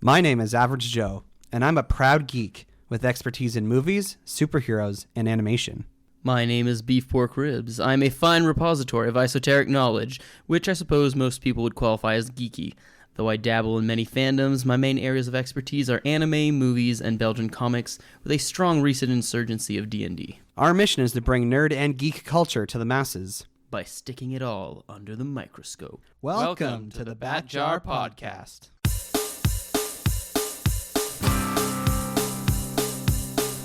My name is Average Joe, and I'm a proud geek with expertise in movies, superheroes, and animation. My name is Beef Pork Ribs. I'm a fine repository of esoteric knowledge, which I suppose most people would qualify as geeky. Though I dabble in many fandoms, my main areas of expertise are anime, movies, and Belgian comics, with a strong recent insurgency of D&D. Our mission is to bring nerd and geek culture to the masses by sticking it all under the microscope. Welcome to the Bat Jar Podcast.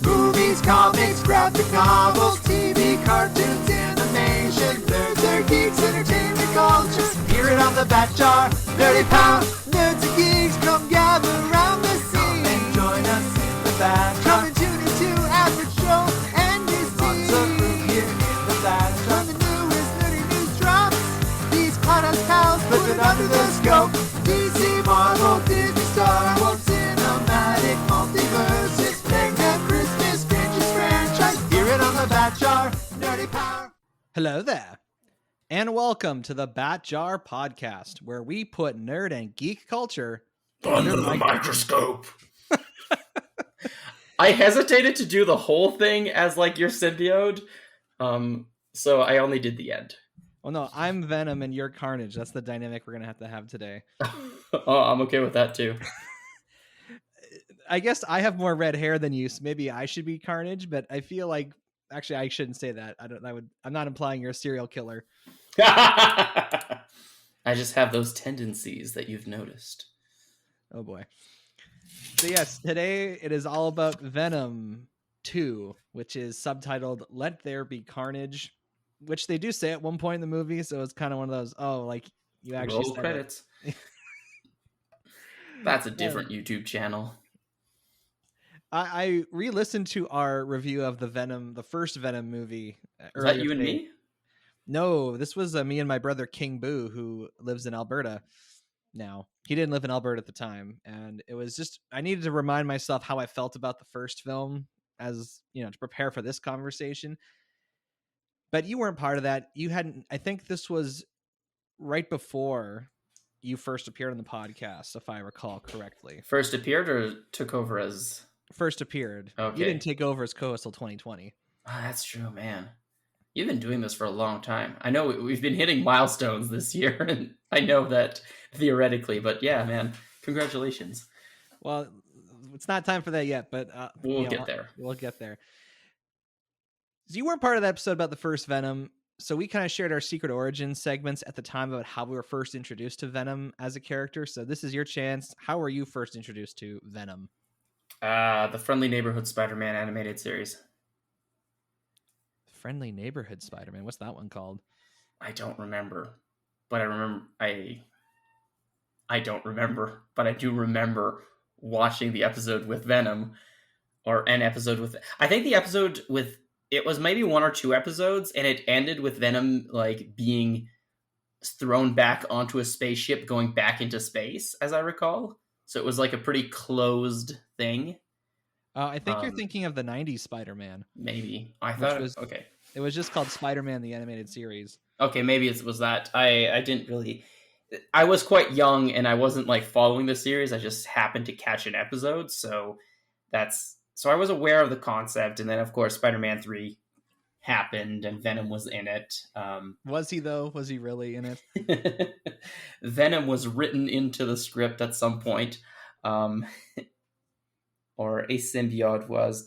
Movies, comics, graphic novels, TV, cartoons, animation, nerds are geeks, entertainment culture. Hear it on the Bat Jar, Nerdy Power. Nerds and geeks, come gather around the scene. Come and join us in the Bat Jar. Come and tune into Average Joe and DC. Lots of room here in the Bat Jar. When the newest nerdy news drops, these podcast pals put it under the scope. DC, Marvel, Disney, Star Wars, cinematic multiverses. Bat Jar, Nerdy Power. Hello there, and welcome to the Bat Jar Podcast, where we put nerd and geek culture under the microscope. I hesitated to do the whole thing as like your symbiote, so I only did the end. Well, no, I'm Venom and you're Carnage. That's the dynamic we're gonna have today. Oh, I'm okay with that too. I guess I have more red hair than you, so maybe I should be Carnage, but I feel like actually I shouldn't say that. I'm not implying you're a serial killer. I just have those tendencies that you've noticed. Oh boy. So yes, today it is all about Venom 2, which is subtitled Let There Be Carnage, which they do say at one point in the movie, so it's kind of one of those, oh, like you actually roll credits. That's a different YouTube channel. I re-listened to our review of the first Venom movie. Is that you and me? No, this was me and my brother King Boo, who lives in Alberta now. He didn't live in Alberta at the time, and it was just I needed to remind myself how I felt about the first film, as to prepare for this conversation. But you weren't part of that. You hadn't. I think this was right before you first appeared on the podcast, if I recall correctly. First appeared or took over as. First appeared. Okay. You didn't take over as co-host till 2020. Oh, that's true, man. You've been doing this for a long time. I know we've been hitting milestones this year, and I know that theoretically, but yeah, man, congratulations. Well, it's not time for that yet, but we'll get there. We'll get there. So you weren't part of the episode about the first Venom, so we kind of shared our secret origin segments at the time about how we were first introduced to Venom as a character. So this is your chance. How were you first introduced to Venom? The Friendly Neighborhood Spider-Man animated series. Friendly Neighborhood Spider-Man? What's that one called? I don't remember. But I don't remember. But I do remember watching the episode with Venom. Or an episode with... I think the episode with... It was maybe one or two episodes, and it ended with Venom like being thrown back onto a spaceship going back into space, as I recall. So it was like a pretty closed thing. I think you're thinking of the 90s Spider-Man. Maybe. I thought okay. It was just called Spider-Man the Animated Series. Okay, maybe it was that. I didn't really... I was quite young and I wasn't like following the series. I just happened to catch an episode. So I was aware of the concept. And then of course Spider-Man 3 happened and Venom was in it. Was he though? Was he really in it? Venom was written into the script at some point, or a symbiote was,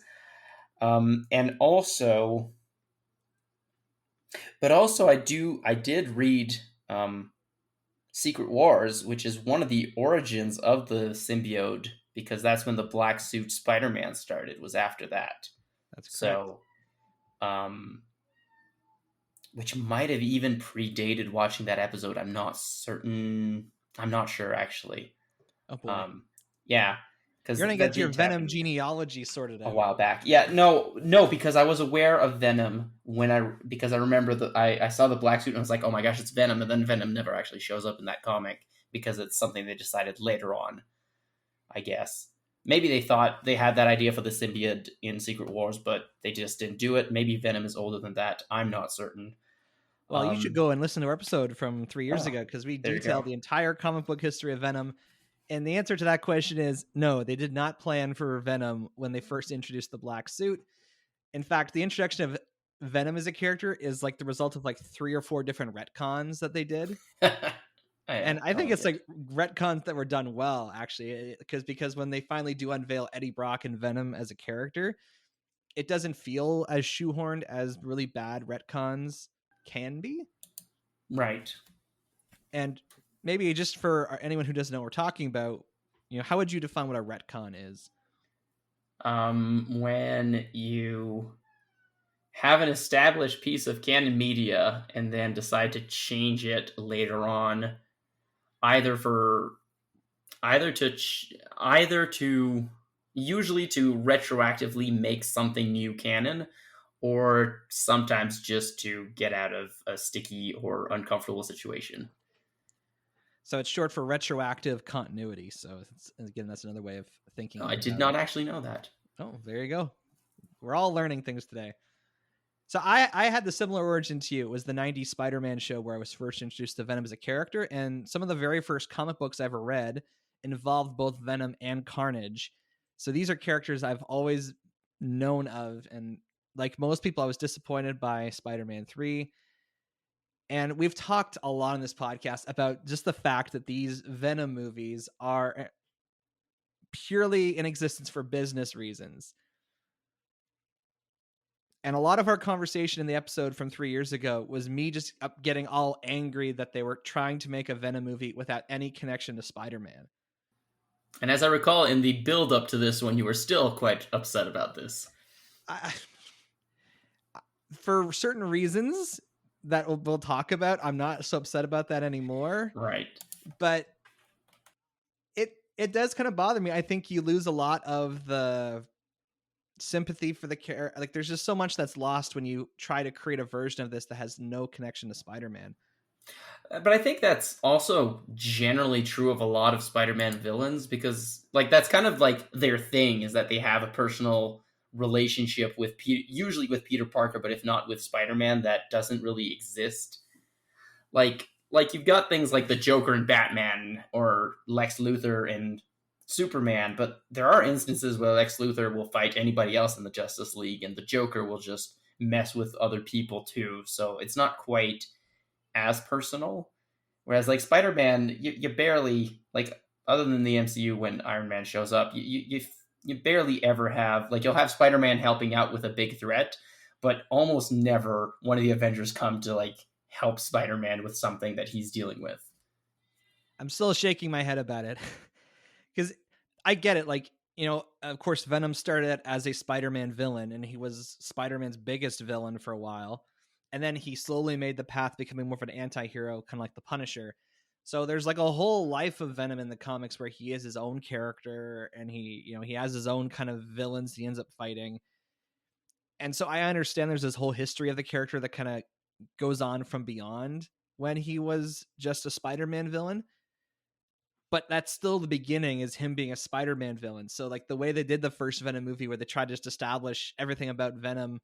and also I did read Secret Wars, which is one of the origins of the symbiote, because that's when the black suit Spider-Man started. Was after that. That's correct. So. Which might have even predated watching that episode. I'm not certain. I'm not sure, actually. Oh boy. Yeah. Because you're going to get your Venom genealogy sorted out. A while back. Yeah, no, because I was aware of Venom because I remember that I saw the black suit and I was like, oh my gosh, it's Venom. And then Venom never actually shows up in that comic because it's something they decided later on, I guess. Maybe they thought they had that idea for the symbiote in Secret Wars, but they just didn't do it. Maybe Venom is older than that. I'm not certain. Well, you should go and listen to our episode from 3 years ago, because we detail the entire comic book history of Venom And the answer to that question is no, they did not plan for Venom when they first introduced the black suit. In fact, the introduction of Venom as a character is like the result of like 3 or 4 different retcons that they did. And I think it's like retcons that were done well, actually, because when they finally do unveil Eddie Brock and Venom as a character, it doesn't feel as shoehorned as really bad retcons can be. Right. And maybe just for anyone who doesn't know what we're talking about, how would you define what a retcon is? When you have an established piece of canon media and then decide to change it later on, either to usually to retroactively make something new canon, or sometimes just to get out of a sticky or uncomfortable situation. So it's short for retroactive continuity. So again, that's another way of thinking. I did not actually know that. Oh, there you go. We're all learning things today. So I had the similar origin to you. It was the 90s Spider-Man show where I was first introduced to Venom as a character. And some of the very first comic books I ever read involved both Venom and Carnage. So these are characters I've always known of. And like most people, I was disappointed by Spider-Man 3. And we've talked a lot on this podcast about just the fact that these Venom movies are purely in existence for business reasons. And a lot of our conversation in the episode from 3 years ago was me just getting all angry that they were trying to make a Venom movie without any connection to Spider-Man. And as I recall, in the build-up to this one, you were still quite upset about this. For certain reasons that we'll talk about, I'm not so upset about that anymore. Right. But it does kind of bother me. I think you lose a lot of the sympathy for the character. Like there's just so much that's lost when you try to create a version of this that has no connection to Spider-Man. But I think that's also generally true of a lot of Spider-Man villains, because like that's kind of like their thing, is that they have a personal relationship with usually with Peter Parker, but if not with Spider-Man, that doesn't really exist. Like you've got things like the Joker and Batman, or Lex Luthor and Superman, but there are instances where Lex Luthor will fight anybody else in the Justice League, and the Joker will just mess with other people too. So it's not quite as personal. Whereas like Spider-Man, you barely, like, other than the MCU when Iron Man shows up, you barely ever have, like, you'll have Spider-Man helping out with a big threat, but almost never one of the Avengers come to like help Spider-Man with something that he's dealing with. I'm still shaking my head about it. Because I get it. Like, of course, Venom started as a Spider-Man villain, and he was Spider-Man's biggest villain for a while. And then he slowly made the path becoming more of an anti-hero, kind of like the Punisher. So there's like a whole life of Venom in the comics where he is his own character, and he has his own kind of villains he ends up fighting. And so I understand there's this whole history of the character that kind of goes on from beyond when he was just a Spider-Man villain. But that's still the beginning, is him being a Spider-Man villain. So like the way they did the first Venom movie, where they tried to just establish everything about Venom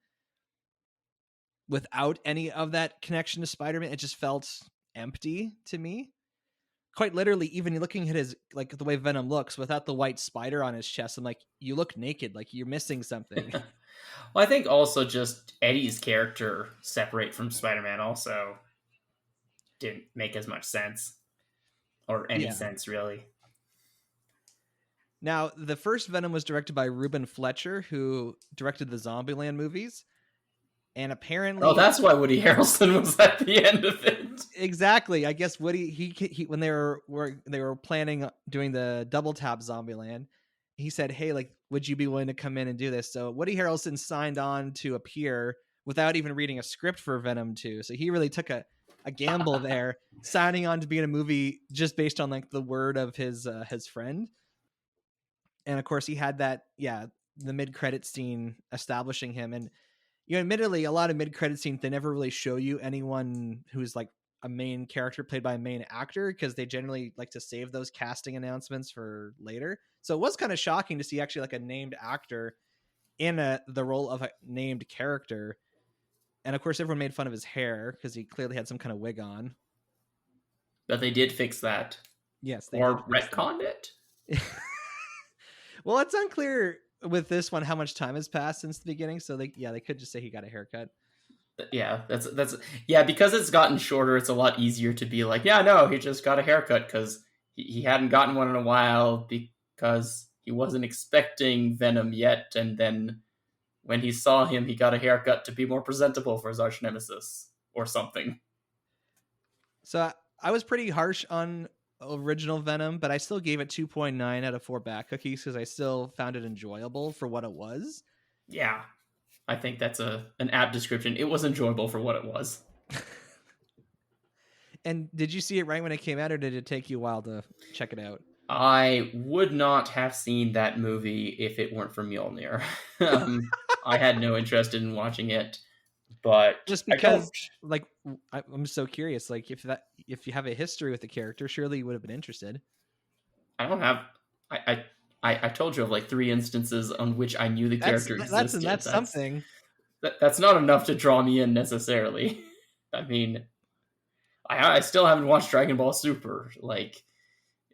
without any of that connection to Spider-Man, it just felt empty to me. Quite literally, even looking at his, like the way Venom looks without the white spider on his chest, I'm like, you look naked, like you're missing something. Well, I think also just Eddie's character separate from Spider-Man also didn't make as much sense. Or any sense, really. Now, the first Venom was directed by Ruben Fletcher, who directed the Zombieland movies. And apparently... Oh, that's why Woody Harrelson was at the end of it. Exactly. I guess Woody, he when they were planning doing the double tap Zombieland, he said, hey, like, would you be willing to come in and do this? So Woody Harrelson signed on to appear without even reading a script for Venom 2. So he really took a gamble there, signing on to be in a movie just based on like the word of his friend. And of course he had that, the mid-credit scene establishing him. And admittedly, a lot of mid-credit scenes, they never really show you anyone who's like a main character played by a main actor, because they generally like to save those casting announcements for later. So it was kind of shocking to see actually like a named actor in the role of a named character. And of course, everyone made fun of his hair because he clearly had some kind of wig on. But they did fix that. Yes, they or did fix that. retconned it. Well, it's unclear with this one how much time has passed since the beginning, so they could just say he got a haircut. Yeah, that's yeah, because it's gotten shorter, it's a lot easier to be like, yeah, no, he just got a haircut because he hadn't gotten one in a while because he wasn't expecting Venom yet, and then when he saw him, he got a haircut to be more presentable for his arch nemesis or something. So I was pretty harsh on original Venom, but I still gave it 2.9 out of 4 back cookies because I still found it enjoyable for what it was. Yeah, I think that's an apt description. It was enjoyable for what it was. And did you see it right when it came out, or did it take you a while to check it out? I would not have seen that movie if it weren't for Mjolnir. I had no interest in watching it, but Just I don't. because, like, I'm so curious. Like, if you have a history with the character, surely you would have been interested. I don't have. I told you of like 3 instances on which I knew the character existed. That's something. That's not enough to draw me in necessarily. I mean, I still haven't watched Dragon Ball Super. Like,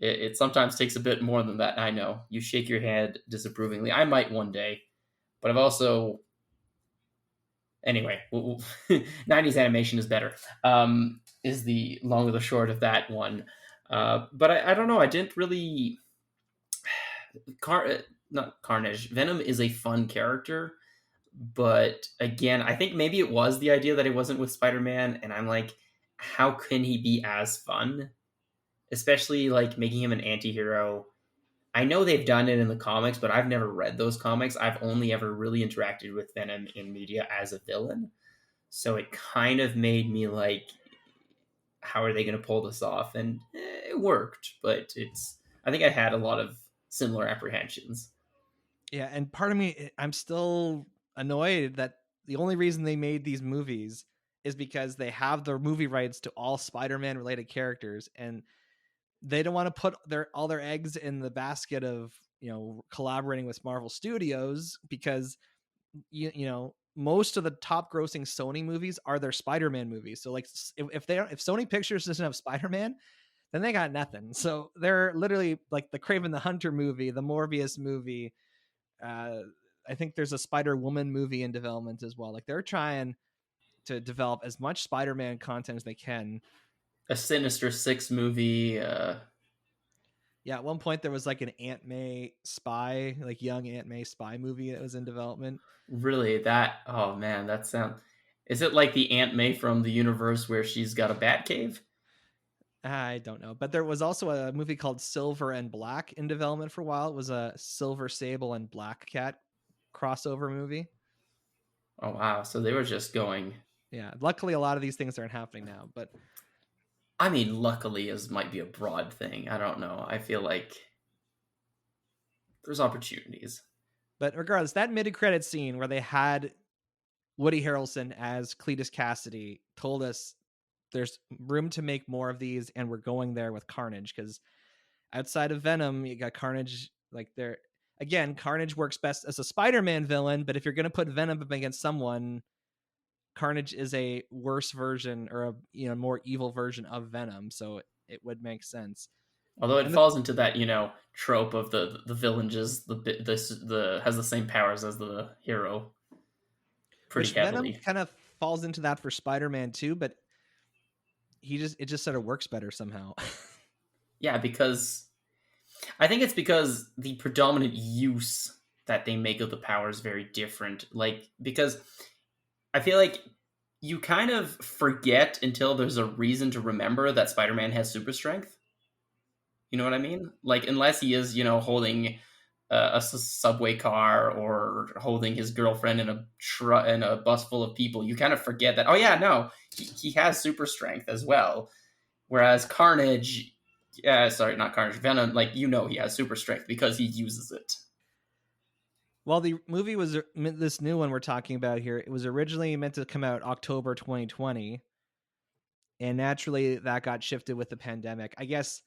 it sometimes takes a bit more than that. I know. You shake your head disapprovingly. I might one day, but I've also. Anyway, 90s animation is better. Is the long or the short of that one. But I don't know. I didn't really. Not Carnage. Venom is a fun character, but again, I think maybe it was the idea that it wasn't with Spider-Man, and I'm like, how can he be as fun? Especially like making him an anti-hero. I know they've done it in the comics, but I've never read those comics. I've only ever really interacted with Venom in media as a villain. So it kind of made me like, how are they going to pull this off? And it worked, but I think I had a lot of similar apprehensions. Yeah, and part of me, I'm still annoyed that the only reason they made these movies is because they have the movie rights to all Spider-Man related characters, and they don't want to put all their eggs in the basket of collaborating with Marvel Studios, because most of the top grossing Sony movies are their Spider-Man movies. So like if Sony Pictures doesn't have Spider-Man, then they got nothing. So they're literally like the Kraven the Hunter movie, the Morbius movie. I think there's a Spider-Woman movie in development as well. Like they're trying to develop as much Spider-Man content as they can. A Sinister Six movie. Yeah, at one point there was like an Aunt May spy, like young Aunt May spy movie that was in development. Really, oh man, that sounds. Is it like the Aunt May from the universe where she's got a bat cave? I don't know, but there was also a movie called Silver and Black in development for a while. It was a Silver Sable and Black Cat crossover movie. Oh wow, so they were just going. Yeah, luckily a lot of these things aren't happening now, but I mean, luckily might be a broad thing. I don't know. I feel like there's opportunities. But regardless, that mid-credit scene where they had Woody Harrelson as Cletus Cassidy told us there's room to make more of these, and we're going there with Carnage, because outside of Venom, you got Carnage. Like there again, Carnage works best as a Spider-Man villain, but if you're going to put Venom up against someone, Carnage is a worse version, or a more evil version of Venom, so it would make sense. Although it falls into that trope of the villain just has the same powers as the hero pretty heavily. Venom kind of falls into that for Spider-Man too, but it just sort of works better somehow. Yeah, because I think it's because the predominant use that they make of the power is very different. Like, because I feel like you kind of forget until there's a reason to remember that Spider-Man has super strength. You know what I mean? Like, unless he is, holding a subway car or holding his girlfriend in a bus full of people, you kind of forget that, oh yeah, no, he has super strength as well. Whereas Carnage, not Carnage, Venom, like, he has super strength because he uses it. Well, the movie was, this new one we're talking about here, it was originally meant to come out October 2020. And naturally that got shifted with the pandemic. I guess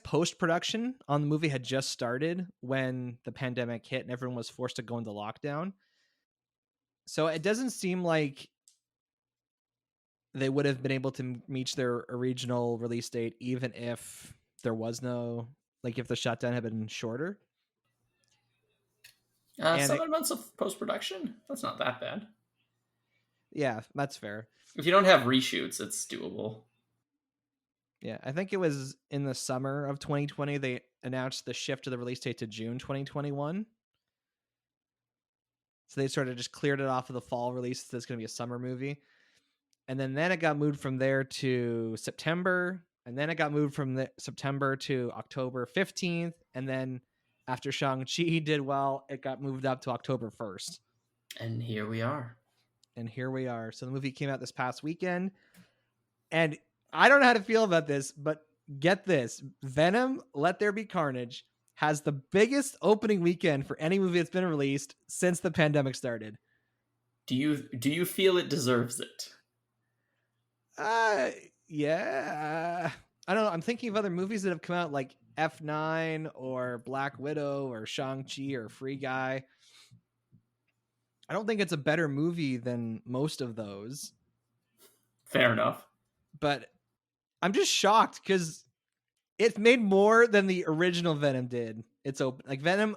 post-production on the movie had just started when the pandemic hit and everyone was forced to go into lockdown. So it doesn't seem like they would have been able to reach their original release date, even if there was no, like, if the shutdown had been shorter. 7 months of post-production? That's not that bad. Yeah, that's fair. If you don't have reshoots, it's doable. Yeah, I think it was in the summer of 2020 they announced the shift of the release date to June 2021. So they sort of just cleared it off of the fall release. So it's going to be a summer movie. And then it got moved from there to September. And then it got moved from September to October 15th. And then after Shang-Chi did well, it got moved up to October 1st. And here we are. So the movie came out this past weekend. And I don't know how to feel about this, but get this. Venom, Let There Be Carnage has the biggest opening weekend for any movie that's been released since the pandemic started. Do you feel it deserves it? Yeah. I don't know. I'm thinking of other movies that have come out like F9 or Black Widow or Shang-Chi or Free Guy. I don't think it's a better movie than most of those. Fair enough. But I'm just shocked because it made more than the original Venom did. It's like Venom,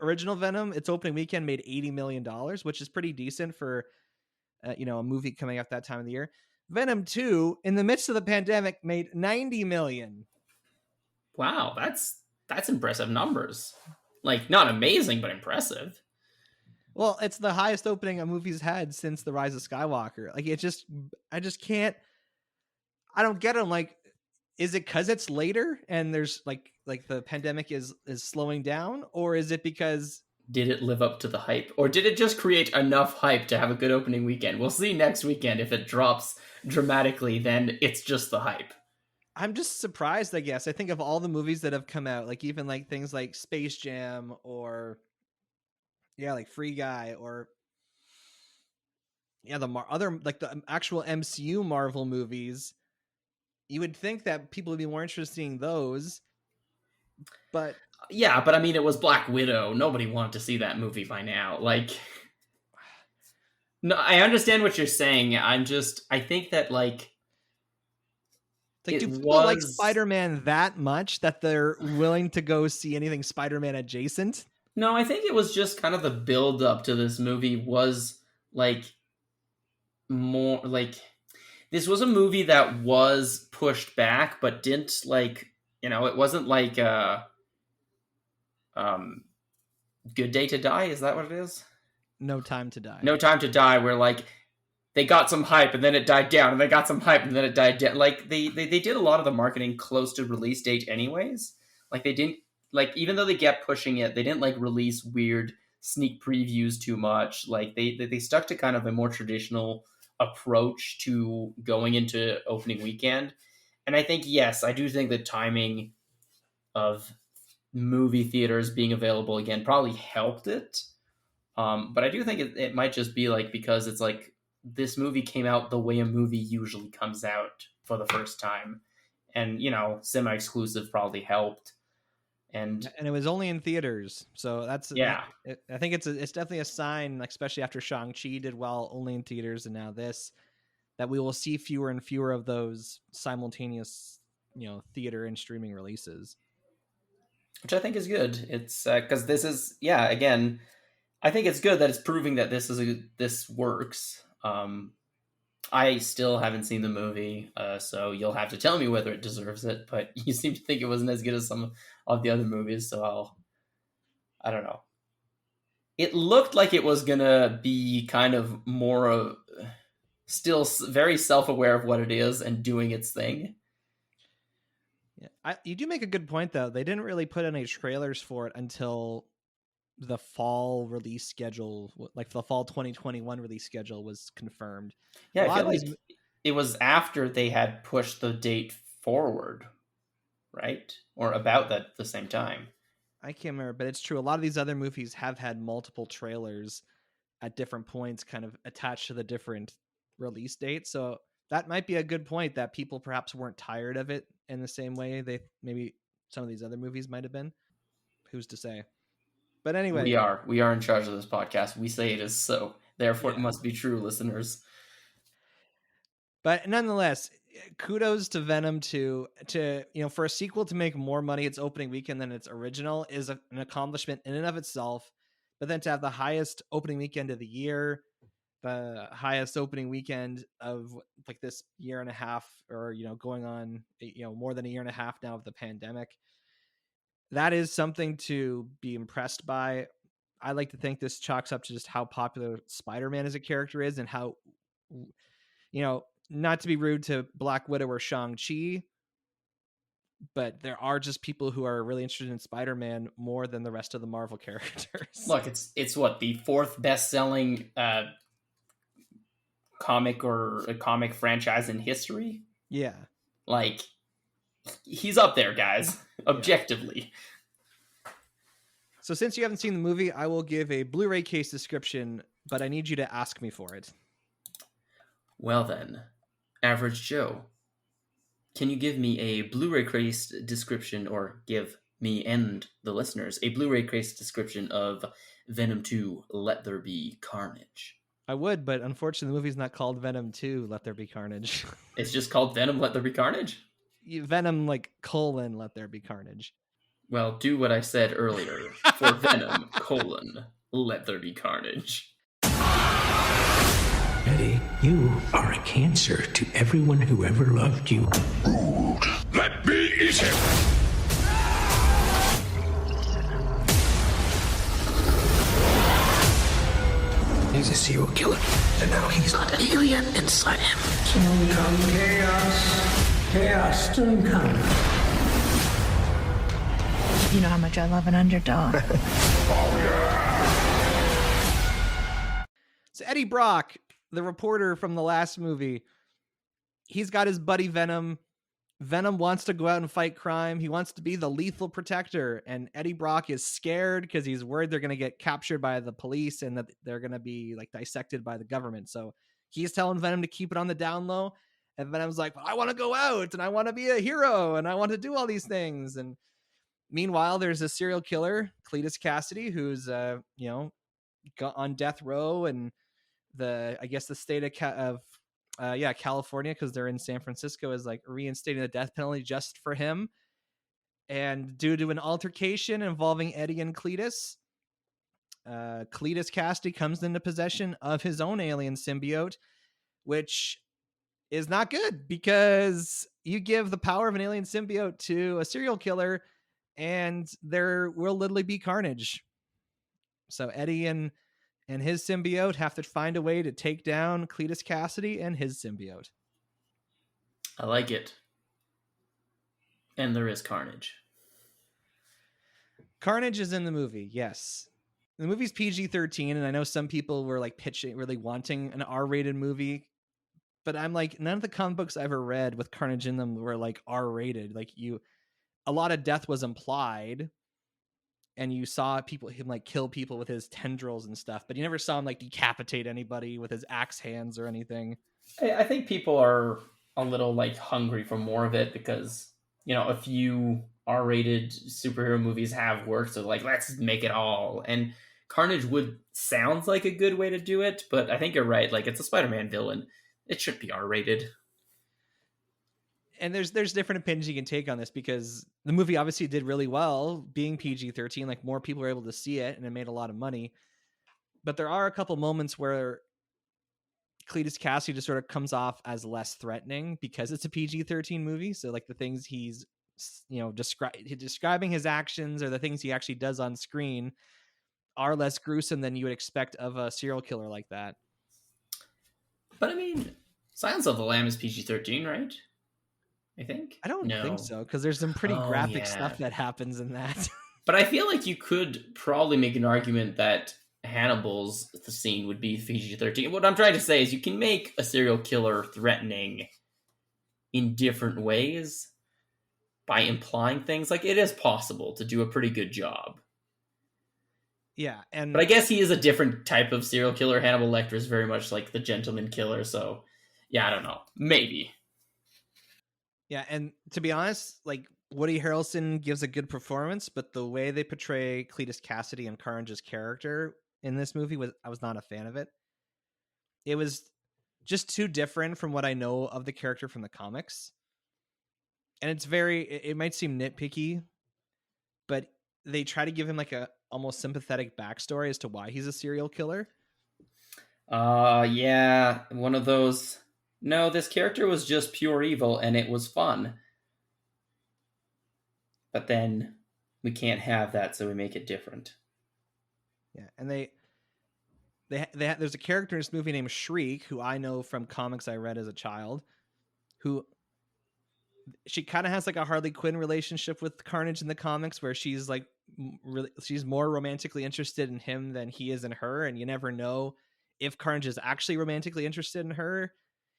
original Venom, its opening weekend made $80 million, which is pretty decent for a movie coming out that time of the year. Venom 2, in the midst of the pandemic, made $90 million. Wow, that's impressive numbers. Like, not amazing, but impressive. Well, it's the highest opening a movie's had since The Rise of Skywalker. Like, I just can't. I don't get it. Like, is it because it's later and there's like the pandemic is slowing down, or is it because did it live up to the hype, or did it just create enough hype to have a good opening weekend? We'll see next weekend. If it drops dramatically, then it's just the hype. I'm just surprised, I guess. I think of all the movies that have come out, like even like things like Space Jam or like Free Guy or the other like the actual MCU Marvel movies, you would think that people would be more interested in those. But yeah, but I mean, it was Black Widow. Nobody wanted to see that movie by now. Like, no, I understand what you're saying. I think that like do people like Spider-Man that much that they're willing to go see anything Spider-Man adjacent? No, I think it was just kind of the build up to this movie was like more like this was a movie that was pushed back, but didn't like, it wasn't like Good Day to Die. Is that what it is? No Time to Die. No Time to Die, where like they got some hype and then it died down, and they got some hype and then it died down. Like they did a lot of the marketing close to release date anyways. Like they didn't, like, even though they kept pushing it, they didn't like release weird sneak previews too much. Like they stuck to kind of a more traditional approach to going into opening weekend. And I think, yes, I do think the timing of movie theaters being available again probably helped it. But I do think it might just be like because it's like this movie came out the way a movie usually comes out for the first time. And, semi-exclusive probably helped. And it was only in theaters. So that's, yeah. I think it's definitely a sign, like, especially after Shang-Chi did well only in theaters and now this, that we will see fewer and fewer of those simultaneous, theater and streaming releases. Which I think is good. It's because this is, again, I think it's good that it's proving that this works. I still haven't seen the movie, so you'll have to tell me whether it deserves it, but you seem to think it wasn't as good as some of the other movies, so I don't know. It looked like it was gonna be kind of more of still very self-aware of what it is and doing its thing. Yeah, you do make a good point, though. They didn't really put any trailers for it until the fall release schedule, like the fall 2021 release schedule, was confirmed. Yeah, I feel like it was after they had pushed the date forward, right? Or about that the same time. I can't remember, but it's true. A lot of these other movies have had multiple trailers at different points kind of attached to the different release dates. So that might be a good point, that people perhaps weren't tired of it in the same way maybe some of these other movies might have been. Who's to say? But anyway, we are in charge of this podcast. We say it is so. Therefore, It must be true, listeners. But nonetheless, kudos to Venom to for a sequel to make more money its opening weekend than its original is an accomplishment in and of itself. But then to have the highest opening weekend of the year, the highest opening weekend of like this year and a half, or going on more than a year and a half now of the pandemic, that is something to be impressed by. I like to think this chalks up to just how popular Spider-Man as a character is, and how, not to be rude to Black Widow or Shang-Chi, but there are just people who are really interested in Spider-Man more than the rest of the Marvel characters. Look, it's what, the fourth best-selling comic or a comic franchise in history? Yeah. Like, he's up there, guys, objectively. Yeah. So since you haven't seen the movie, I will give a Blu-ray case description, but I need you to ask me for it. Well then, Average Joe, can you give me a Blu-ray case description, or give me and the listeners a Blu-ray case description of Venom 2, Let There Be Carnage? I would, but unfortunately the movie's not called Venom 2, Let There Be Carnage. It's just called Venom, Let There Be Carnage? Venom, colon, Let There Be Carnage. Well, do what I said earlier. For Venom, colon, Let There Be Carnage. Eddie, you are a cancer to everyone who ever loved you. Rude. Let me eat him. He's a serial killer, and now he's got an alien inside him. Soon come chaos. Chaos soon come. You know how much I love an underdog. So Eddie Brock, the reporter from the last movie, he's got his buddy Venom. Venom wants to go out and fight crime. He wants to be the lethal protector. And Eddie Brock is scared because he's worried they're going to get captured by the police and that they're going to be dissected by the government. So he's telling Venom to keep it on the down low. And Venom's like, well, I want to go out and I want to be a hero and I want to do all these things. And meanwhile, there's a serial killer, Cletus Cassidy, who's, on death row, and the state of California, because they're in San Francisco, is reinstating the death penalty just for him. And due to an altercation involving Eddie and Cletus Cassidy comes into possession of his own alien symbiote, which is not good, because you give the power of an alien symbiote to a serial killer and there will literally be carnage. So Eddie and his symbiote have to find a way to take down Cletus Cassidy and his symbiote. I like it. And there is carnage. Carnage is in the movie, yes. The movie's PG-13, and I know some people were pitching, really wanting an R-rated movie, but I'm none of the comic books I ever read with carnage in them were R-rated. A lot of death was implied, and you saw him kill people with his tendrils and stuff, but you never saw him decapitate anybody with his axe hands or anything. I think people are a little hungry for more of it, because a few R-rated superhero movies have worked, so let's make it all. And Carnage sounds like a good way to do it, but I think you're right. It's a Spider-Man villain. It should be R-rated. And there's different opinions you can take on this, because the movie obviously did really well being PG-13. More people were able to see it and it made a lot of money. But there are a couple moments where Cletus Cassidy just sort of comes off as less threatening because it's a PG-13 movie. So the things he's, describing his actions, or the things he actually does on screen, are less gruesome than you would expect of a serial killer like that. But Silence of the Lamb is PG-13, right? I think. I don't think so, because there's some pretty graphic stuff that happens in that. But I feel you could probably make an argument that Hannibal's scene would be PG-13. What I'm trying to say is you can make a serial killer threatening in different ways by implying things. It is possible to do a pretty good job. Yeah, but I guess he is a different type of serial killer. Hannibal Lecter is very much the gentleman killer, so yeah, I don't know. Maybe. Yeah, and to be honest, Woody Harrelson gives a good performance, but the way they portray Cletus Cassidy and Carnage's character in this movie I was not a fan of it. It was just too different from what I know of the character from the comics. And it's very, it might seem nitpicky, but they try to give him like a almost sympathetic backstory as to why he's a serial killer. Yeah, one of those. No, this character was just pure evil and it was fun. But then we can't have that, so we make it different. Yeah, and there's a character in this movie named Shriek, who I know from comics I read as a child, who she kind of has like a Harley Quinn relationship with Carnage in the comics, where she's like really, she's more romantically interested in him than he is in her, and you never know if Carnage is actually romantically interested in her.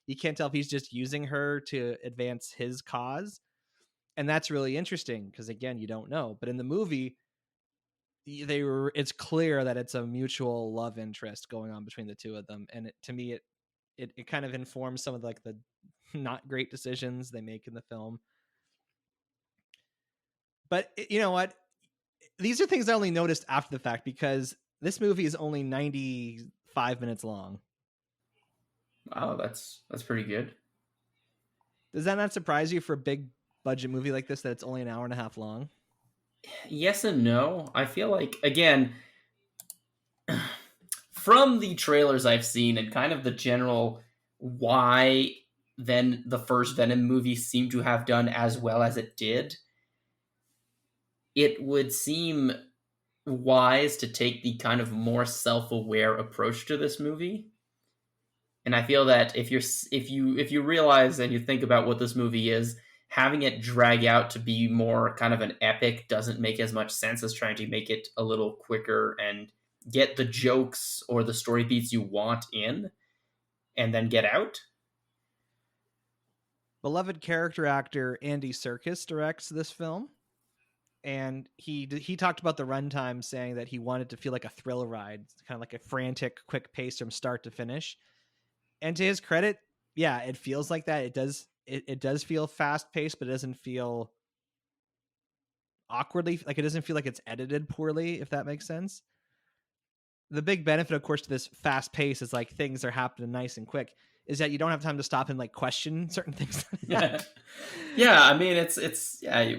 You can't tell if he's just using her to advance his cause, and that's really interesting because again, you don't know. But in the movie, it's clear that it's a mutual love interest going on between the two of them, and to me, it kind of informs some of like the not great decisions they make in the film. But you know what? These are things I only noticed after the fact because this movie is only 95 minutes long. Wow, that's pretty good. Does that not surprise you for a big budget movie like this that it's only an hour and a half long? Yes and no. I feel like, again, from the trailers I've seen and kind of the general why then the first Venom movie seemed to have done as well as it did, it would seem wise to take the kind of more self-aware approach to this movie. And I feel that if you realize and you think about what this movie is, having it drag out to be more kind of an epic doesn't make as much sense as trying to make it a little quicker and get the jokes or the story beats you want in and then get out. Beloved character actor Andy Serkis directs this film, and he talked about the runtime, saying that he wanted to feel like a thrill ride, kind of like a frantic, quick pace from start to finish. And to his credit, yeah, it feels like that. It does. It does feel fast paced, but it doesn't feel awkwardly, like it doesn't feel like it's edited poorly, if that makes sense. The big benefit, of course, to this fast pace is like things are happening nice and quick, is that you don't have time to stop and like question certain things. Yeah. I mean, it's yeah,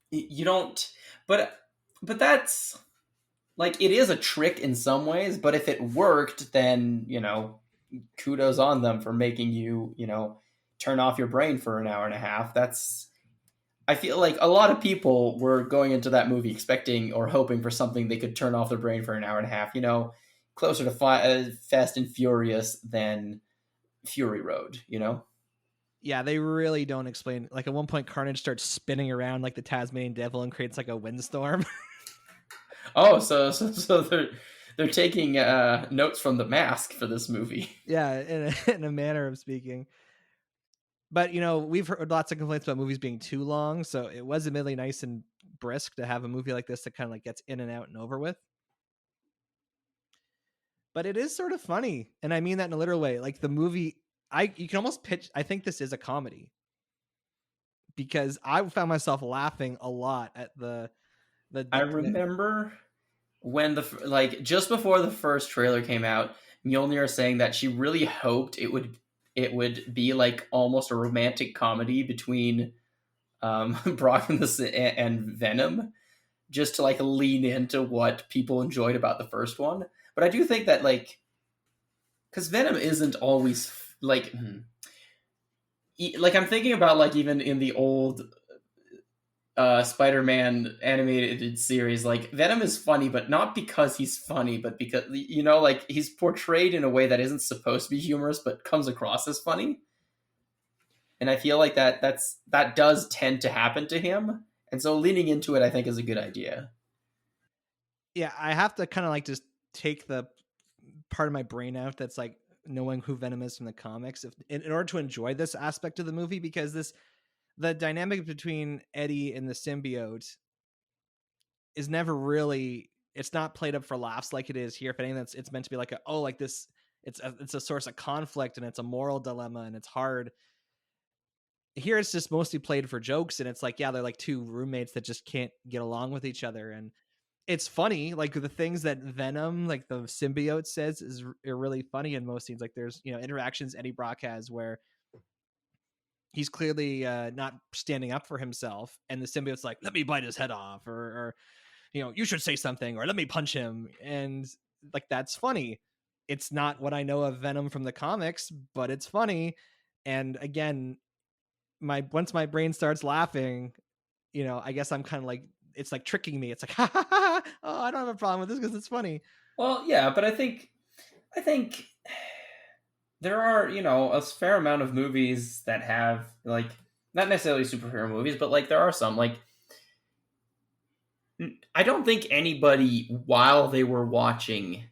you don't, but that's like, it is a trick in some ways, but if it worked, then, kudos on them for making you, turn off your brain for an hour and a half. I feel like a lot of people were going into that movie expecting or hoping for something they could turn off their brain for an hour and a half, closer to Fast and Furious than Fury Road, Yeah, they really don't explain. Like at one point, Carnage starts spinning around like the Tasmanian devil and creates like a windstorm. Oh, so they're taking notes from The Mask for this movie. Yeah, in a manner of speaking. But we've heard lots of complaints about movies being too long, so it was admittedly nice and brisk to have a movie like this that kind of like gets in and out and over with. But it is sort of funny, and I mean that in a literal way. Like the movie, you can almost pitch. I think this is a comedy because I found myself laughing a lot at the I remember when just before the first trailer came out, Mjolnir saying that she really hoped it would be like almost a romantic comedy between Brock and Venom, just to like lean into what people enjoyed about the first one. But I do think that because Venom isn't always like I'm thinking about like even in the old Spider-Man animated series, like Venom is funny, but not because he's funny, but because like he's portrayed in a way that isn't supposed to be humorous, but comes across as funny. And I feel like that does tend to happen to him, and so leaning into it, I think, is a good idea. Yeah, I have to kind of like just take the part of my brain out that's like knowing who Venom is from the comics, in order to enjoy this aspect of the movie, because the dynamic between Eddie and the symbiote is never really, it's not played up for laughs like it is here. If anything, it's meant to be like it's a source of conflict and it's a moral dilemma and it's hard. Here it's just mostly played for jokes, and it's like, yeah, they're like two roommates that just can't get along with each other. And it's funny, like the things that Venom, like the symbiote, says are really funny in most scenes. Like there's interactions Eddie Brock has where he's clearly not standing up for himself, and the symbiote's like, "Let me bite his head off," or you should say something, or let me punch him, and like that's funny. It's not what I know of Venom from the comics, but it's funny. And again, once my brain starts laughing, I guess I'm kind of like, it's like tricking me. It's like, ha, ha, ha, oh, I don't have a problem with this because it's funny. Well, yeah, but I think there are, a fair amount of movies that have, like, not necessarily superhero movies, but like there are some, like, I don't think anybody while they were watching,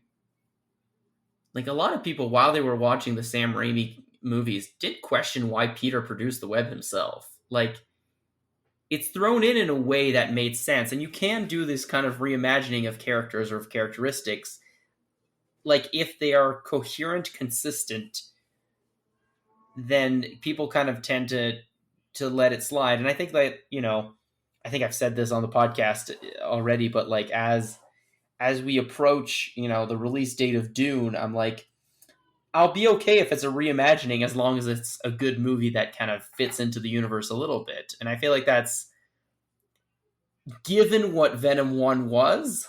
like a lot of people while they were watching the Sam Raimi movies did question why Peter produced the web himself. Like, it's thrown in a way that made sense, and you can do this kind of reimagining of characters or of characteristics, like if they are coherent, consistent, then people kind of tend to let it slide. And I think that, I think I've said this on the podcast already, but like as we approach, the release date of Dune, I'm like, I'll be okay if it's a reimagining as long as it's a good movie that kind of fits into the universe a little bit. And I feel like that's, given what Venom 1 was,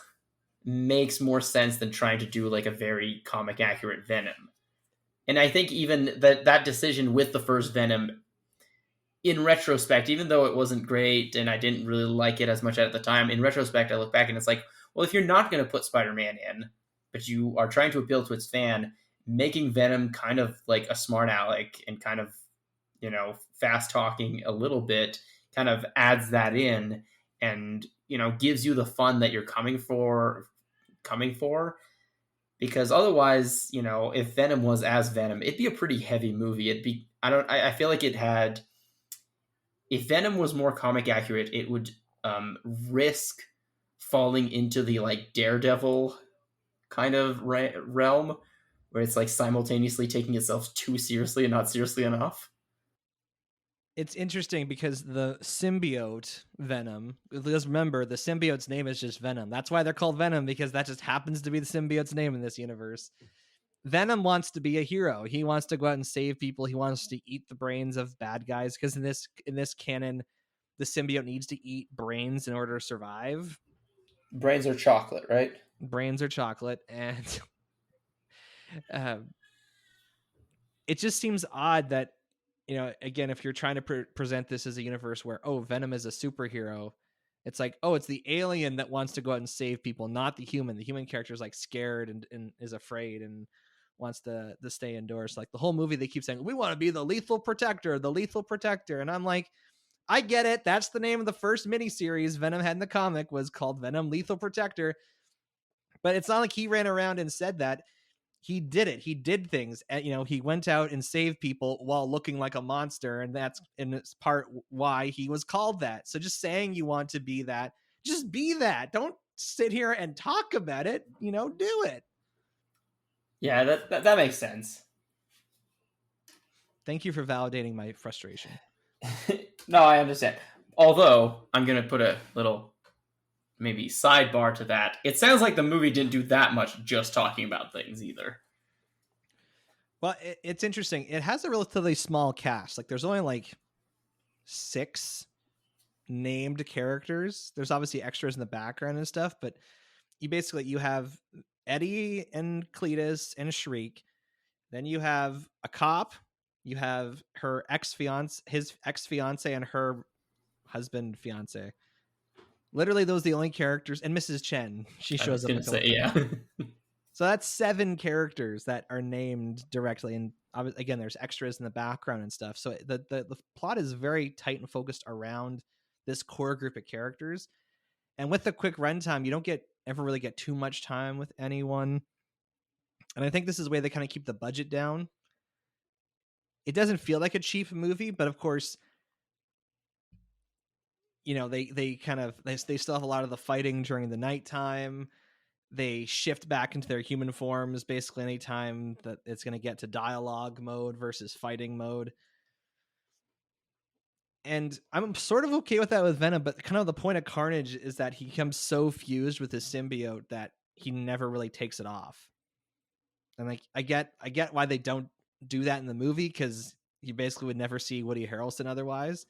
makes more sense than trying to do like a very comic accurate Venom. And I think even that decision with the first Venom, in retrospect, even though it wasn't great and I didn't really like it as much at the time, in retrospect, I look back and it's like, well, if you're not going to put Spider-Man in, but you are trying to appeal to its fan, making Venom kind of like a smart aleck and kind of, fast talking a little bit kind of adds that in and, gives you the fun that you're coming for. Because otherwise, if Venom was as Venom, it'd be a pretty heavy movie. I feel like if Venom was more comic accurate, it would risk falling into the like Daredevil kind of realm, where it's like simultaneously taking itself too seriously and not seriously enough. It's interesting because the symbiote Venom, just remember the symbiote's name is just Venom. That's why they're called Venom, because that just happens to be the symbiote's name in this universe. Venom wants to be a hero. He wants to go out and save people. He wants to eat the brains of bad guys, because in this canon, the symbiote needs to eat brains in order to survive. Brains are chocolate, right? Brains are chocolate, and it just seems odd that, again, if you're trying to present this as a universe where, Venom is a superhero, it's like, it's the alien that wants to go out and save people, not the human. The human character is like scared and is afraid and wants to stay indoors. Like the whole movie, they keep saying, we want to be the lethal protector. And I'm like, I get it. That's the name of the first miniseries Venom had in the comic, was called Venom Lethal Protector. But it's not like he ran around and said that. He did it. He did things. He went out and saved people while looking like a monster, and that's in its part why he was called that. So just saying you want to be that, just be that. Don't sit here and talk about it. Do it. Yeah, that makes sense. Thank you for validating my frustration. No, I understand. Although I'm gonna put a little maybe sidebar to that. It sounds like the movie didn't do that much just talking about things either. Well, it's interesting. It has a relatively small cast. Like there's only like 6 named characters. There's obviously extras in the background and stuff, but you have Eddie and Cletus and Shriek. Then you have a cop. You have her his ex-fiance and her husband fiance. Literally, those are the only characters. And Mrs. Chen, she shows up. Yeah. So that's 7 characters that are named directly. And again, there's extras in the background and stuff. So the plot is very tight and focused around this core group of characters. And with the quick runtime, you don't ever really get too much time with anyone. And I think this is the way they kind of keep the budget down. It doesn't feel like a cheap movie, but of course, they still have a lot of the fighting during the nighttime. They shift back into their human forms basically anytime that it's going to get to dialogue mode versus fighting mode. And I'm sort of okay with that with Venom, but kind of the point of Carnage is that he becomes so fused with his symbiote that he never really takes it off. And like I get why they don't do that in the movie, because you basically would never see Woody Harrelson otherwise.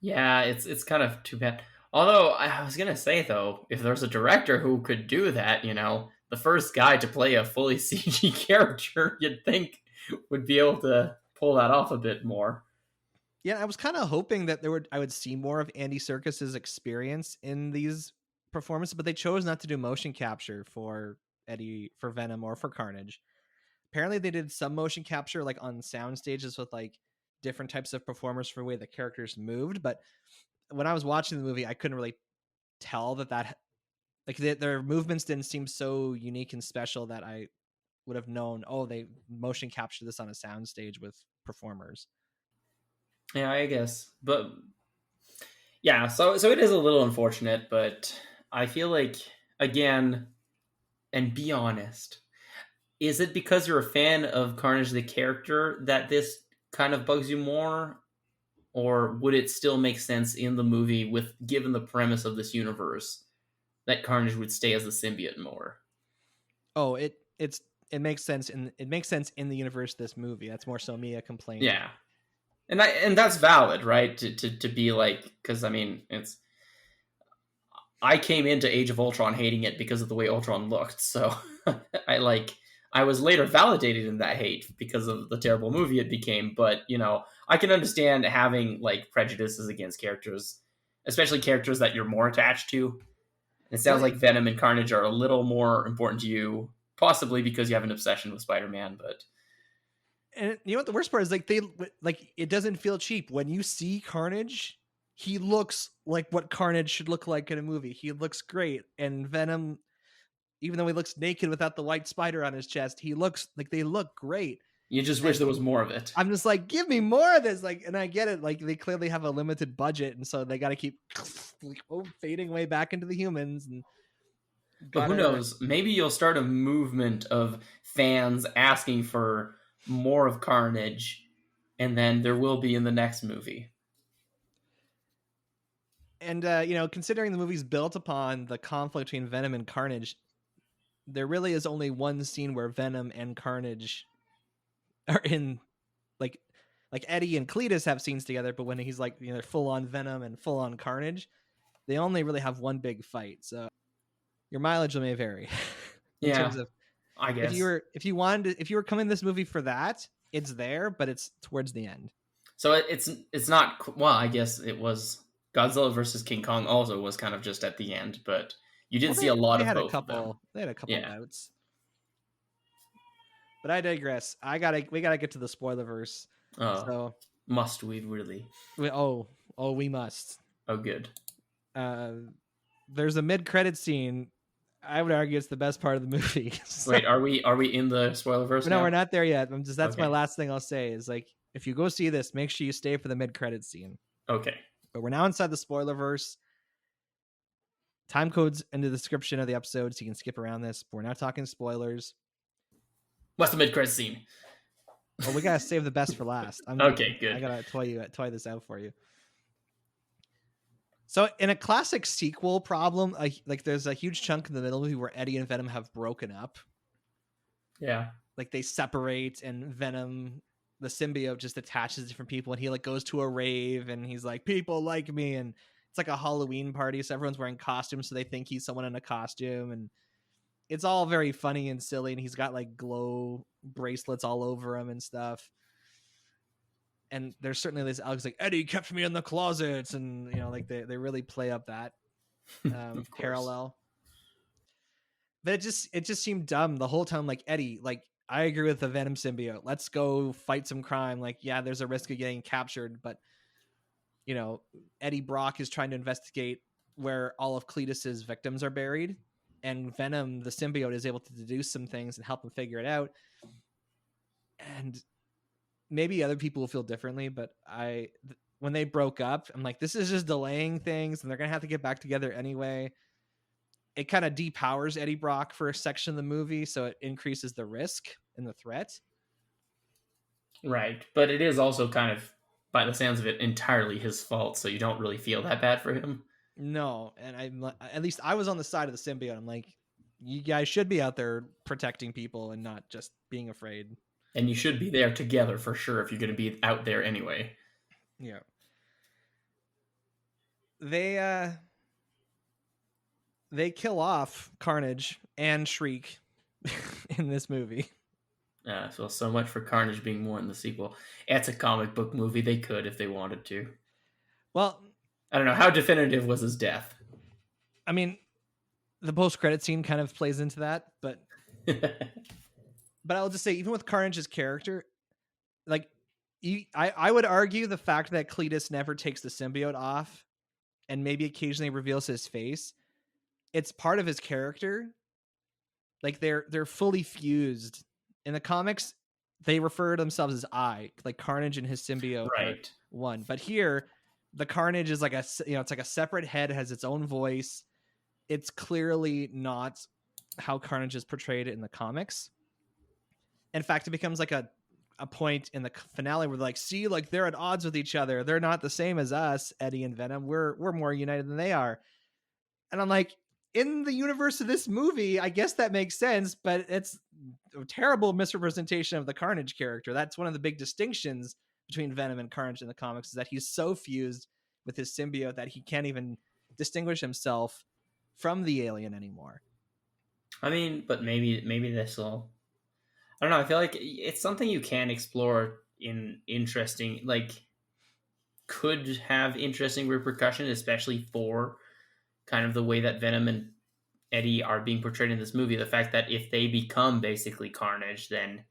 Yeah, it's kind of too bad. Although I was gonna say though, if there's a director who could do that, the first guy to play a fully CG character, you'd think would be able to pull that off a bit more. Yeah, I was kind of hoping that I would see more of Andy Serkis's experience in these performances, but they chose not to do motion capture for Venom or for Carnage. Apparently they did some motion capture like on sound stages with like different types of performers for the way the characters moved, but when I was watching the movie I couldn't really tell that like their movements didn't seem so unique and special that I would have known, oh, they motion captured this on a sound stage with performers. Yeah, I guess. But yeah, so it is a little unfortunate, but I feel like, again, and be honest, is it because you're a fan of Carnage the character that this kind of bugs you more? Or would it still make sense in the movie, given the premise of this universe, that Carnage would stay as a symbiote more? Oh, it makes sense in the universe of this movie. That's more so me a complaint. Yeah. And that's valid, right? To be like, because I mean, I came into Age of Ultron hating it because of the way Ultron looked, so I was later validated in that hate because of the terrible movie it became. But I can understand having like prejudices against characters, especially characters that you're more attached to. It sounds like Venom and Carnage are a little more important to you, possibly because you have an obsession with Spider-Man, but. And you know what the worst part is? Like it doesn't feel cheap when you see Carnage. He looks like what Carnage should look like in a movie. He looks great, and Venom, even though he looks naked without the white spider on his chest, he looks like they look great. You just wish there was more of it. I'm just like, give me more of this. Like, and I get it. Like they clearly have a limited budget, and so they got to keep fading way back into the humans. But who knows? Maybe you'll start a movement of fans asking for more of Carnage, and then there will be in the next movie. And considering the movie's built upon the conflict between Venom and Carnage, there really is only one scene where Venom and Carnage are in, like Eddie and Cletus have scenes together, but when he's like, they're full on Venom and full on Carnage, they only really have one big fight. So your mileage may vary. In terms of, I guess if you were coming to this movie for that, it's there, but it's towards the end. So it's not, well, I guess it was Godzilla versus King Kong also was kind of just at the end, but you didn't see a lot of both of them. They had a couple bouts. But I digress. We gotta get to the spoilerverse. Oh, so must we really? We must. Oh, good. There's a mid-credit scene. I would argue it's the best part of the movie. So, wait, are we in the spoilerverse? No, we're not there yet. That's my last thing I'll say is, like, if you go see this, make sure you stay for the mid-credit scene. Okay. But we're now inside the spoilerverse. Time codes in the description of the episode, so you can skip around this. But we're not talking spoilers. What's the mid-credit scene? Well, we gotta save the best for last. Okay, good. I gotta toy this out for you. So in a classic sequel problem, like there's a huge chunk in the middle where Eddie and Venom have broken up. Yeah. Like they separate, and Venom, the symbiote, just attaches to different people, and he like goes to a rave, and he's like, people like me, and it's like a Halloween party, so everyone's wearing costumes, so they think he's someone in a costume, and it's all very funny and silly, and he's got like glow bracelets all over him and stuff. And there's certainly this Alex like, Eddie kept me in the closets, and like they really play up that parallel. But it just seemed dumb the whole time. Like, Eddie, like, I agree with the Venom symbiote. Let's go fight some crime. Like, yeah, there's a risk of getting captured, but Eddie Brock is trying to investigate where all of Cletus's victims are buried, and Venom, the symbiote, is able to deduce some things and help him figure it out. And maybe other people will feel differently, but when they broke up, I'm like, this is just delaying things, and they're gonna have to get back together anyway. It kind of depowers Eddie Brock for a section of the movie, so it increases the risk and the threat. Right, but it is also kind of by the sounds of it, entirely his fault, so you don't really feel that bad for him. No, and at least I was on the side of the symbiote. I'm like, you guys should be out there protecting people and not just being afraid. And you should be there together for sure if you're going to be out there anyway. Yeah. They kill off Carnage and Shriek in this movie. So much for Carnage being more in the sequel. It's a comic book movie. They could if they wanted to. Well, I don't know. How definitive was his death? I mean, the post-credit scene kind of plays into that, but I'll just say, even with Carnage's character, like, I would argue the fact that Cletus never takes the symbiote off and maybe occasionally reveals his face, it's part of his character. Like, they're fully fused. In the comics, they refer to themselves as I, like Carnage and his symbiote right. are one. But here, the Carnage is like it's like a separate head, has its own voice. It's clearly not how Carnage is portrayed in the comics. In fact, it becomes like a point in the finale where they're like, see, like, they're at odds with each other. They're not the same as us, Eddie and Venom. We're more united than they are. And I'm like, in the universe of this movie, I guess that makes sense, but it's a terrible misrepresentation of the Carnage character. That's one of the big distinctions between Venom and Carnage in the comics, is that he's so fused with his symbiote that he can't even distinguish himself from the alien anymore. I mean, but maybe this will... I don't know. I feel like it's something you can explore in interesting, like, could have interesting repercussions, especially for kind of the way that Venom and Eddie are being portrayed in this movie. The fact that if they become basically Carnage, then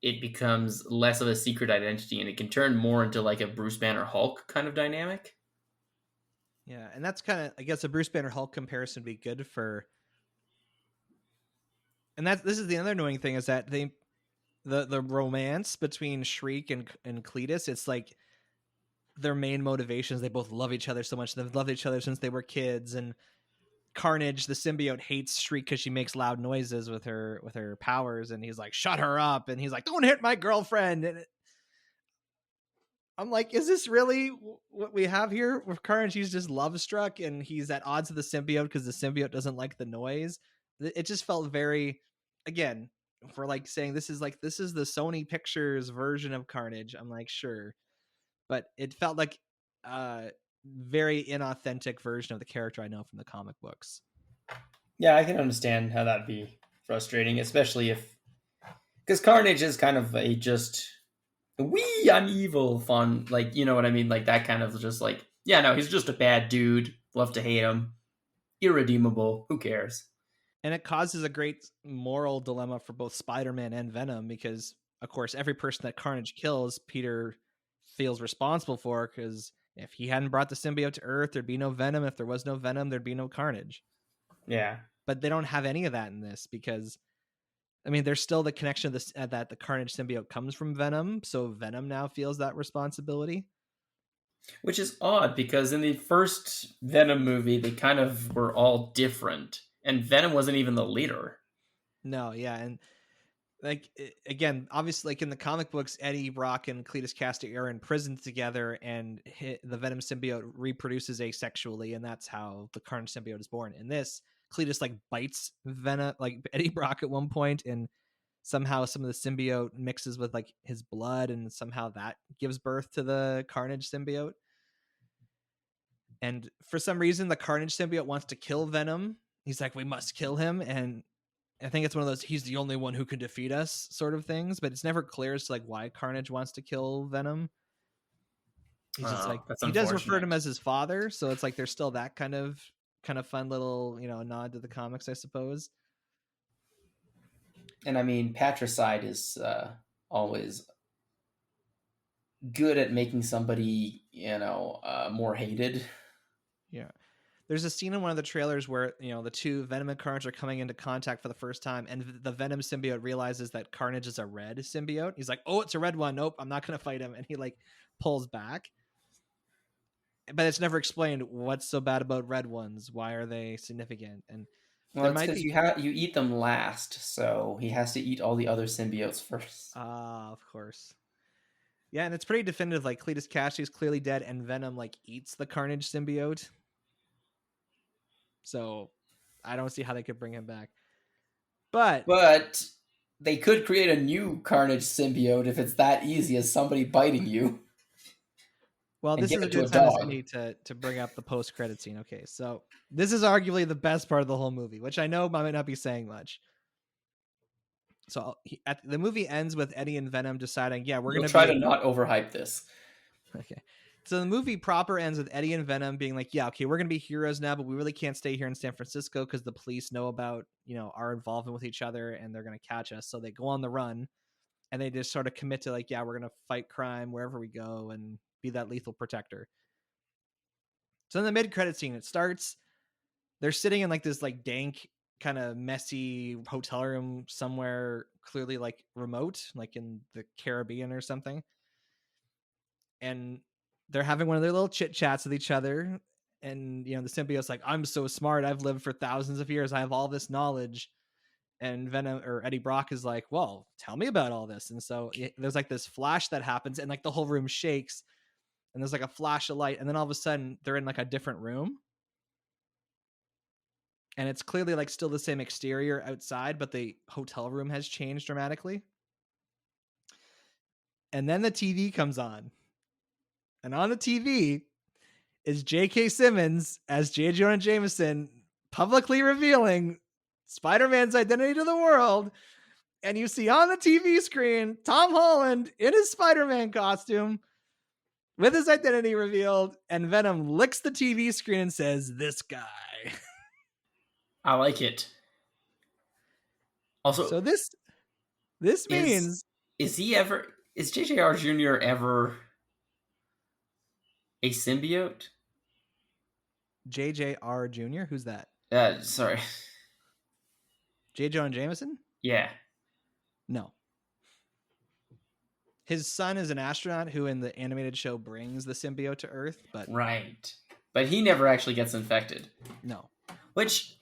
it becomes less of a secret identity, and it can turn more into like a Bruce Banner Hulk kind of dynamic. Yeah, and that's kind of, I guess, a Bruce Banner Hulk comparison would be good for. And this is the other annoying thing, is that the romance between Shriek and Cletus, it's like their main motivations. They both love each other so much. They've loved each other since they were kids. And Carnage, the symbiote, hates Shriek because she makes loud noises with her powers, and he's like, shut her up, and he's like, don't hit my girlfriend. And I'm like, is this really what we have here with Carnage? He's just love struck, and he's at odds with the symbiote because the symbiote doesn't like the noise. It just felt very, again, for like saying this is the Sony Pictures version of Carnage. I'm like, sure, but it felt like very inauthentic version of the character I know from the comic books. Yeah, I can understand how that'd be frustrating, especially because Carnage is kind of a just, I'm evil fun, like, you know what I mean? Like that kind of just like, yeah, no, he's just a bad dude. Love to hate him. Irredeemable. Who cares? And it causes a great moral dilemma for both Spider-Man and Venom, because, of course, every person that Carnage kills, Peter feels responsible for, because if he hadn't brought the symbiote to Earth, there'd be no Venom. If there was no Venom, there'd be no Carnage. Yeah. But they don't have any of that in this, because, I mean, there's still the connection of that the Carnage symbiote comes from Venom, so Venom now feels that responsibility. Which is odd, because in the first Venom movie, they kind of were all different, and Venom wasn't even the leader. No, yeah, and like, again, obviously, like in the comic books, Eddie Brock and Cletus Kasady are in prison together, and the Venom symbiote reproduces asexually, and that's how the Carnage symbiote is born. In this, Cletus like bites Venom, like Eddie Brock at one point, and somehow some of the symbiote mixes with like his blood, and somehow that gives birth to the Carnage symbiote. And for some reason, the Carnage symbiote wants to kill Venom. He's like, we must kill him, and I think it's one of those he's the only one who can defeat us sort of things, but it's never clear as to like why Carnage wants to kill Venom. He's just like, he does refer to him as his father, so it's like there's still that kind of fun little, nod to the comics, I suppose. And I mean, patricide is always good at making somebody, more hated. Yeah. There's a scene in one of the trailers where, the two Venom and Carnage are coming into contact for the first time, and the Venom symbiote realizes that Carnage is a red symbiote. He's like, oh, it's a red one. Nope, I'm not going to fight him. And he like pulls back. But it's never explained what's so bad about red ones. Why are they significant? And well, it's because you eat them last, so he has to eat all the other symbiotes first. Of course. Yeah, and it's pretty definitive. Like Cletus Cassidy's clearly dead, and Venom like eats the Carnage symbiote. So I don't see how they could bring him back. But they could create a new Carnage symbiote if it's that easy as somebody biting you. Well, and this give is a it to good a time as dog. any to bring up the post-credit scene. Okay, so this is arguably the best part of the whole movie, which I know might not be saying much. So the movie ends with Eddie and Venom deciding, yeah, we're going to try to not overhype this. Okay. So the movie proper ends with Eddie and Venom being like, yeah, okay, we're going to be heroes now, but we really can't stay here in San Francisco because the police know about, our involvement with each other and they're going to catch us. So they go on the run and they just sort of commit to like, yeah, we're going to fight crime wherever we go and be that lethal protector. So in the mid-credit scene, it starts, they're sitting in like this like dank kind of messy hotel room somewhere clearly like remote, like in the Caribbean or something. And they're having one of their little chit chats with each other. And, the symbiote's like, I'm so smart. I've lived for thousands of years. I have all this knowledge. And Venom or Eddie Brock is like, well, tell me about all this. And so there's like this flash that happens and like the whole room shakes and there's like a flash of light. And then all of a sudden they're in like a different room. And it's clearly like still the same exterior outside, but the hotel room has changed dramatically. And then the TV comes on. And on the TV is J.K. Simmons as J. Jonah Jameson publicly revealing Spider-Man's identity to the world. And you see on the TV screen Tom Holland in his Spider-Man costume with his identity revealed, and Venom licks the TV screen and says, "This guy." I like it. Also, so this means is JJR Jr. ever a symbiote? JJR Jr.? Who's that? Sorry. J. Jonah Jameson? Yeah. No. His son is an astronaut who in the animated show brings the symbiote to Earth, but Right. But he never actually gets infected. No. Which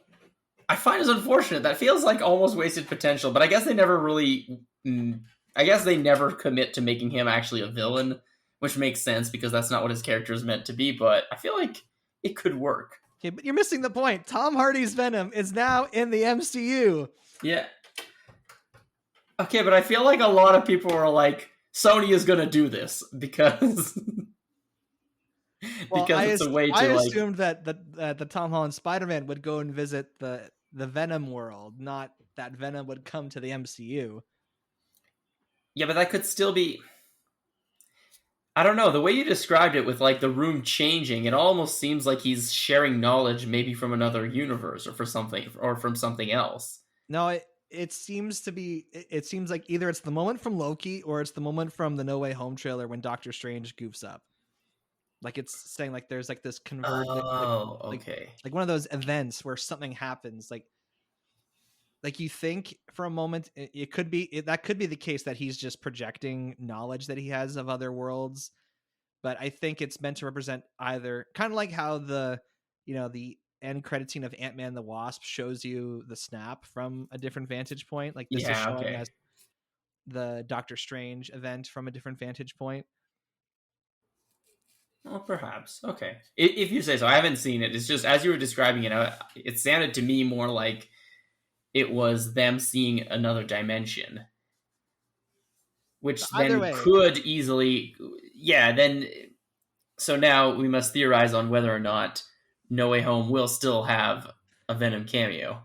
I find is unfortunate. That feels like almost wasted potential, but I guess they never commit to making him actually a villain, which makes sense because that's not what his character is meant to be, but I feel like it could work. Okay, but you're missing the point. Tom Hardy's Venom is now in the MCU. Yeah. Okay, but I feel like a lot of people are like, Sony is going to do this because it's a way to I assumed that the Tom Holland Spider-Man would go and visit the Venom world, not that Venom would come to the MCU. Yeah, but that could still be... I don't know, the way you described it with like the room changing, it almost seems like he's sharing knowledge maybe from another universe or from something else. No, it seems to be, it seems like either it's the moment from Loki or it's the moment from the No Way Home trailer when Doctor Strange goofs up. Like it's saying like there's like this convergence. Okay. Like one of those events where something happens. Like you think for a moment it could be that could be the case that he's just projecting knowledge that he has of other worlds, but I think it's meant to represent either kind of like how the end credit scene of Ant-Man and the Wasp shows you the snap from a different vantage point. Like this is showing us the Doctor Strange event from a different vantage point. Well, perhaps. Okay, if you say so. I haven't seen it. It's just as you were describing it, it sounded to me more like it was them seeing another dimension, which then could easily, so now we must theorize on whether or not No Way Home will still have a Venom cameo.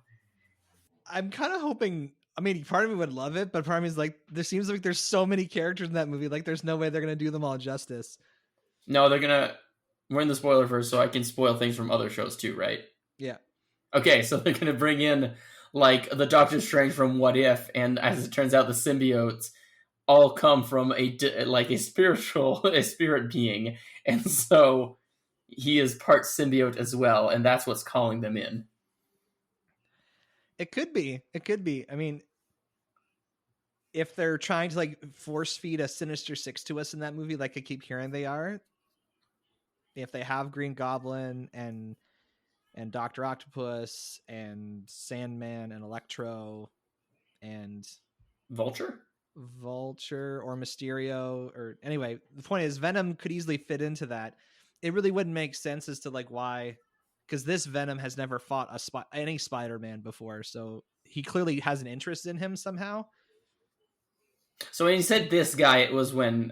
I'm kind of hoping, I mean, part of me would love it, but part of me is like, there seems like there's so many characters in that movie, like there's no way they're going to do them all justice. No, we're in the spoiler first, so I can spoil things from other shows too, right? Yeah. Okay, so they're going to bring in like the Doctor Strange from What If, and as it turns out, the symbiotes all come from a spirit being, and so he is part symbiote as well, and that's what's calling them in. It could be. I mean, if they're trying to like force feed a Sinister Six to us in that movie, like I keep hearing they are, if they have Green Goblin and Dr. Octopus and Sandman and Electro and Vulture? Vulture or Mysterio, or anyway, the point is Venom could easily fit into that. It really wouldn't make sense as to like why, because this Venom has never fought any Spider-Man before, so he clearly has an interest in him somehow. So when you said this guy, it was when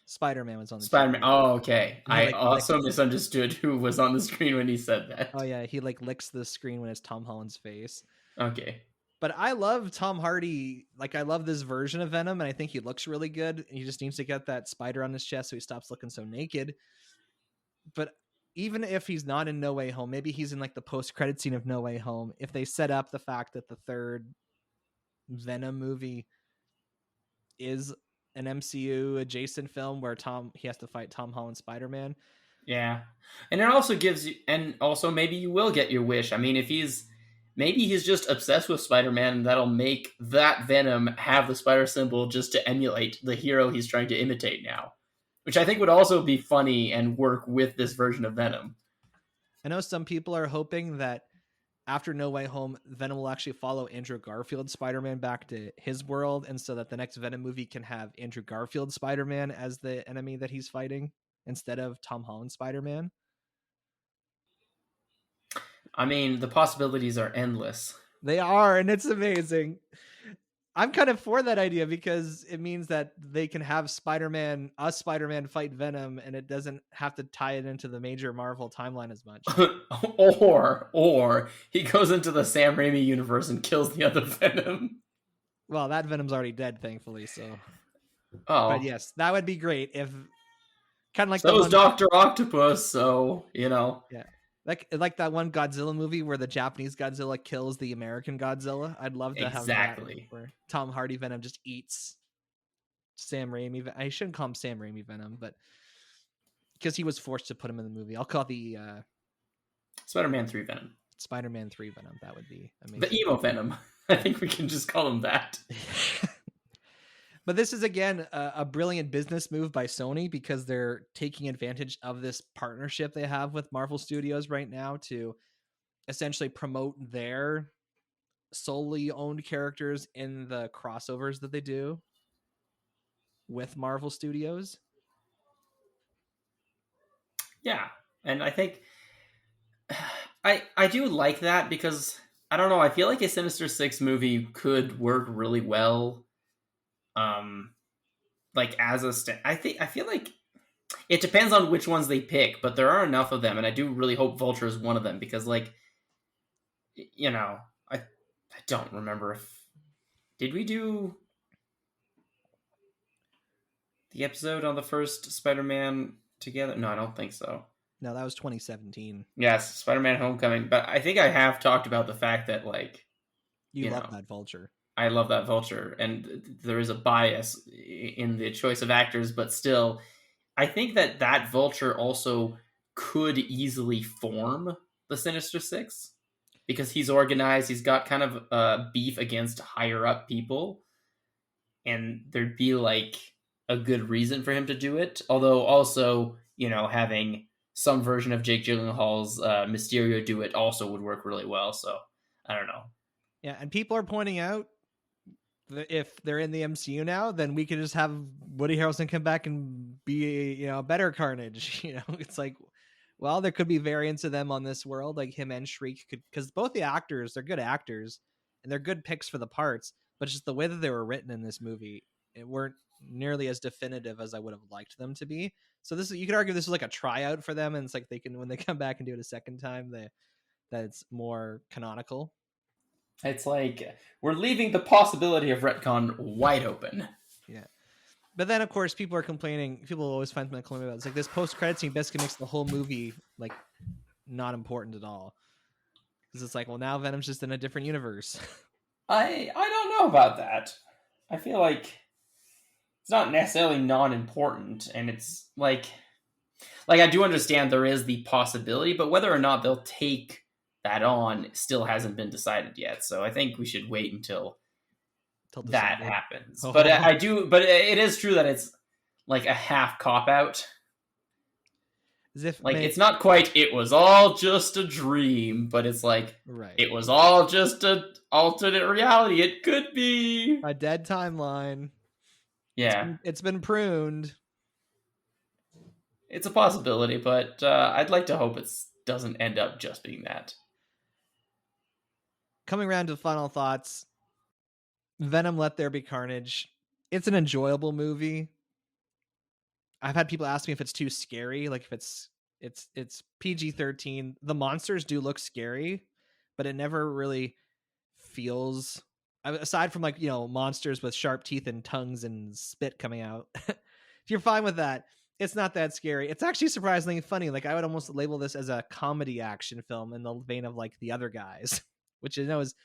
Spider-Man was on the Spider-Man. TV. Oh, okay. And he, I also misunderstood who was on the screen when he said that. Oh yeah, he like licks the screen when it's Tom Holland's face. Okay. But I love Tom Hardy. Like, I love this version of Venom, and I think he looks really good. He just needs to get that spider on his chest so he stops looking so naked. But even if he's not in No Way Home, maybe he's in like the post-credit scene of No Way Home. If they set up the fact that the third Venom movie is an MCU adjacent film where he has to fight Tom Holland Spider-Man. Yeah. And it also gives you, and also maybe you will get your wish. I mean, if maybe he's just obsessed with Spider-Man, and that'll make that Venom have the spider symbol just to emulate the hero he's trying to imitate now, which I think would also be funny and work with this version of Venom. I know some people are hoping that after No Way Home, Venom will actually follow Andrew Garfield's Spider-Man back to his world, and so that the next Venom movie can have Andrew Garfield's Spider-Man as the enemy that he's fighting instead of Tom Holland's Spider-Man. I mean, the possibilities are endless. They are, and it's amazing. I'm kind of for that idea because it means that they can have Spider-Man fight Venom, and it doesn't have to tie it into the major Marvel timeline as much. or he goes into the Sam Raimi universe and kills the other Venom. Well, that Venom's already dead, thankfully. So, but yes, that would be great if kind of like so is Dr. Octopus. So yeah. Like that one Godzilla movie where the Japanese Godzilla kills the American Godzilla. I'd love to have that where Tom Hardy Venom just eats Sam Raimi. I shouldn't call him Sam Raimi Venom, but because he was forced to put him in the movie. I'll call it the Spider-Man 3 Venom. Spider-Man 3 Venom. That would be amazing. The emo Venom. I think we can just call him that. But this is, again, a brilliant business move by Sony because they're taking advantage of this partnership they have with Marvel Studios right now to essentially promote their solely owned characters in the crossovers that they do with Marvel Studios. Yeah, and I think I do like that because, I don't know, I feel like a Sinister Six movie could work really well. Like as I feel like it depends on which ones they pick, but there are enough of them, and I do really hope Vulture is one of them because, like, you know, I don't remember did we do the episode on the first Spider-Man together? No, I don't think so. No, that was 2017. Yes, Spider-Man Homecoming, but I think I have talked about the fact that, like, you love that Vulture. I love that Vulture, and there is a bias in the choice of actors, but still, I think that Vulture also could easily form the Sinister Six because he's organized. He's got kind of beef against higher up people, and there'd be like a good reason for him to do it. Although also, you know, having some version of Jake Gyllenhaal's Mysterio do it also would work really well. So I don't know. Yeah, and people are pointing out if they're in the MCU now, then we could just have Woody Harrelson come back and be, you know, better Carnage. You know, it's like, well, there could be variants of them on this world, like him and Shriek could, because both the actors, they're good actors and they're good picks for the parts, but just the way that they were written in this movie, it weren't nearly as definitive as I would have liked them to be. So this is, you could argue this is like a tryout for them, and it's like they can, when they come back and do it a second time, that it's more canonical. It's like we're leaving the possibility of retcon wide open. Yeah. But then, of course, people are complaining. People always find something to complain about. It's like this post-credit scene basically makes the whole movie like not important at all. Because it's like, well, now Venom's just in a different universe. I don't know about that. I feel like it's not necessarily non-important, and it's like I do understand there is the possibility, but whether or not they'll take that on still hasn't been decided yet. So I think we should wait until that happens. Oh. But but it is true that it's like a half cop out. As if it's not quite, it was all just a dream, but it's like, right. It was all just an alternate reality. It could be a dead timeline. Yeah, It's been pruned. it's a possibility, but I'd like to hope it doesn't end up just being that. Coming around to final thoughts, Venom: Let There Be Carnage. It's an enjoyable movie. I've had people ask me if it's too scary, like if it's PG-13. The monsters do look scary, but it never really feels, aside from like, monsters with sharp teeth and tongues and spit coming out. If you're fine with that, it's not that scary. It's actually surprisingly funny. Like I would almost label this as a comedy action film in the vein of like The Other Guys, which I know is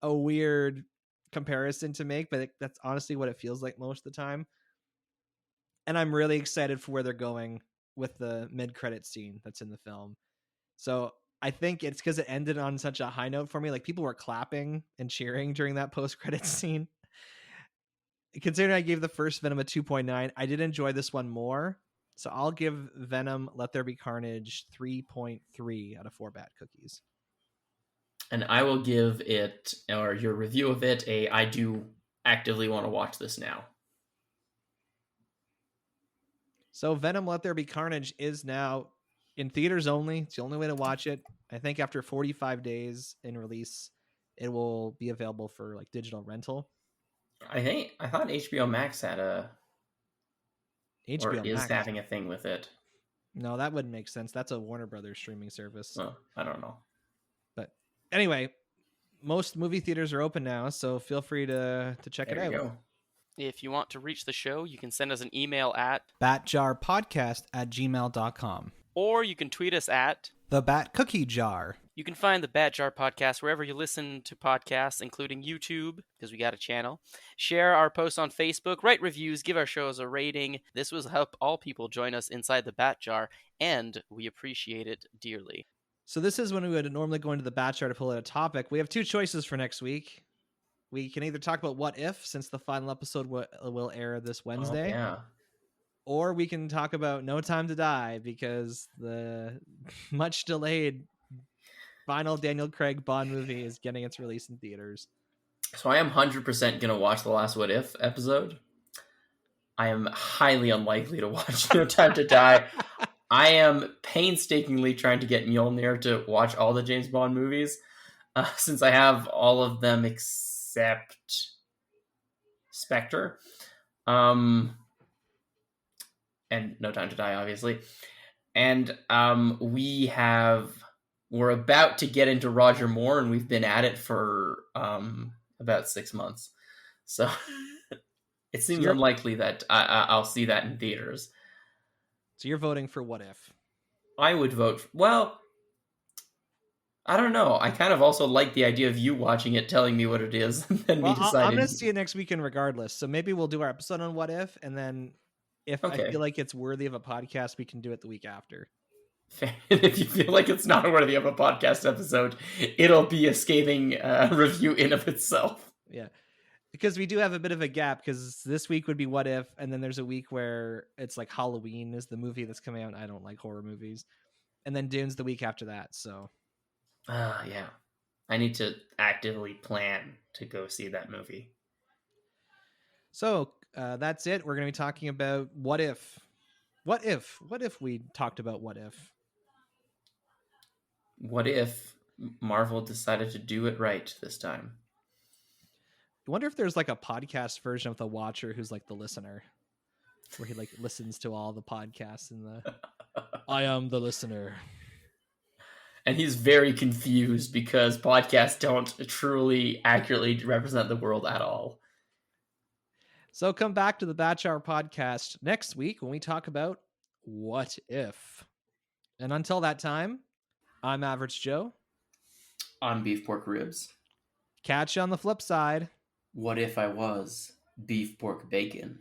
a weird comparison to make, but that's honestly what it feels like most of the time. And I'm really excited for where they're going with the mid-credit scene that's in the film. So I think it's because it ended on such a high note for me. Like people were clapping and cheering during that post-credit scene. Considering I gave the first Venom a 2.9, I did enjoy this one more. So I'll give Venom: Let There Be Carnage 3.3 out of 4 Bat Cookies. And I will give it, or your review of it, I do actively want to watch this now. So Venom: Let There Be Carnage is now in theaters only. It's the only way to watch it. I think after 45 days in release, it will be available for like digital rental. I thought HBO Max had HBO or is Max having a thing with it. No, that wouldn't make sense. That's a Warner Brothers streaming service. Oh, I don't know. But anyway, most movie theaters are open now, so feel free to check There it out. you go. If you want to reach the show, you can send us an email at batjarpodcast@gmail.com. or you can tweet us at The Bat Cookie Jar. You can find the Bat Jar Podcast wherever you listen to podcasts, including YouTube, because we got a channel. Share our posts on Facebook, write reviews, give our shows a rating. This will help all people join us inside the Bat Jar, and we appreciate it dearly. So this is when we would normally go into the Bat Jar to pull out a topic. We have two choices for next week. We can either talk about What If, since the final episode will air this Wednesday. Oh, yeah. Or we can talk about No Time to Die, because the much delayed final Daniel Craig Bond movie is getting its release in theaters. So I am 100% going to watch the last What If episode. I am highly unlikely to watch No Time to Die. I am painstakingly trying to get Mjolnir to watch all the James Bond movies, since I have all of them except Spectre. And No Time to Die, obviously. And we're about to get into Roger Moore, and we've been at it for about 6 months. So it seems unlikely that I'll see that in theaters. So you're voting for What If? I would vote. Well, I don't know. I kind of also like the idea of you watching it, telling me what it is, and then me deciding. I'm going to see it next weekend regardless. So maybe we'll do our episode on What If, and then if I feel like it's worthy of a podcast, we can do it the week after. If you feel like it's not worthy of a podcast episode, it'll be a scathing review in of itself. Yeah, because we do have a bit of a gap, because this week would be What If, and then there's a week where it's like Halloween is the movie that's coming out. I don't like horror movies. And then Dune's the week after that, so. Yeah. I need to actively plan to go see that movie. So that's it. We're going to be talking about What If. What if we talked about What If? What if Marvel decided to do it right this time? I wonder if there's like a podcast version of the Watcher who's like the listener, where he like listens to all the podcasts and the I am the listener. And he's very confused because podcasts don't truly accurately represent the world at all. So come back to the Batchar podcast next week when we talk about What If. And until that time, I'm Average Joe. I'm Beef Pork Ribs. Catch you on the flip side. What if I was Beef Pork Bacon?